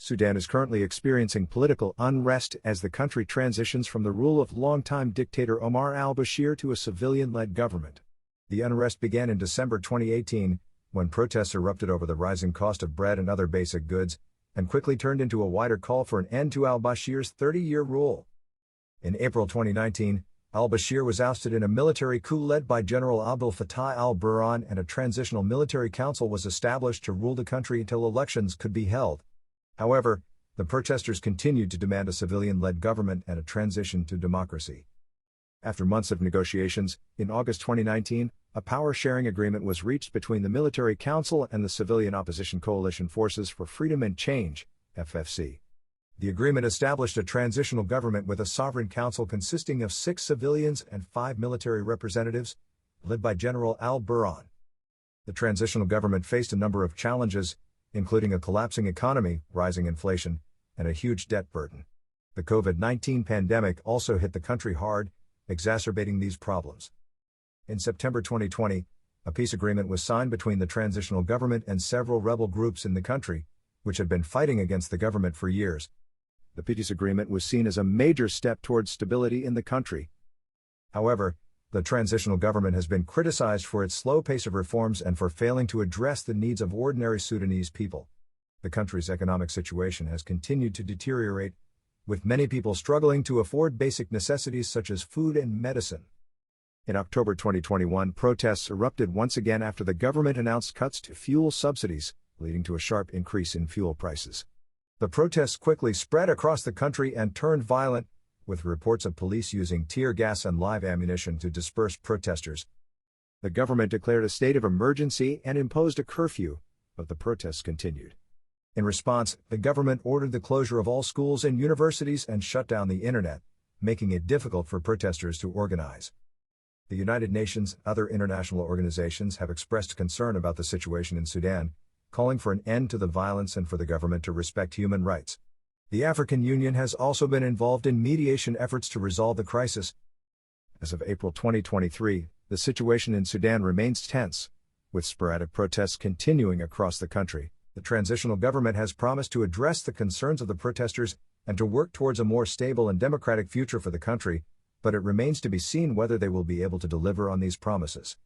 Sudan is currently experiencing political unrest as the country transitions from the rule of longtime dictator Omar al-Bashir to a civilian-led government. The unrest began in December 2018, when protests erupted over the rising cost of bread and other basic goods, and quickly turned into a wider call for an end to al-Bashir's 30-year rule. In April 2019, al-Bashir was ousted in a military coup led by General Abdel Fattah al-Burhan, and a transitional military council was established to rule the country until elections could be held. However, the protesters continued to demand a civilian-led government and a transition to democracy. After months of negotiations, in August 2019, a power-sharing agreement was reached between the military council and the civilian opposition coalition Forces for Freedom and Change, FFC. The agreement established a transitional government with a sovereign council consisting of 6 civilians and 5 military representatives, led by General al-Burhan. The transitional government faced a number of challenges, including a collapsing economy, rising inflation, and a huge debt burden. The COVID-19 pandemic also hit the country hard, exacerbating these problems. In September 2020, a peace agreement was signed between the transitional government and several rebel groups in the country, which had been fighting against the government for years. The peace agreement was seen as a major step towards stability in the country. However, the transitional government has been criticized for its slow pace of reforms and for failing to address the needs of ordinary Sudanese people. The country's economic situation has continued to deteriorate, with many people struggling to afford basic necessities such as food and medicine. In October 2021, protests erupted once again after the government announced cuts to fuel subsidies, leading to a sharp increase in fuel prices. The protests quickly spread across the country and turned violent, with reports of police using tear gas and live ammunition to disperse protesters. The government declared a state of emergency and imposed a curfew, but the protests continued. In response, the government ordered the closure of all schools and universities and shut down the internet, making it difficult for protesters to organize. The United Nations and other international organizations have expressed concern about the situation in Sudan, calling for an end to the violence and for the government to respect human rights. The African Union has also been involved in mediation efforts to resolve the crisis. As of April 2023, the situation in Sudan remains tense, with sporadic protests continuing across the country. The transitional government has promised to address the concerns of the protesters and to work towards a more stable and democratic future for the country, but it remains to be seen whether they will be able to deliver on these promises.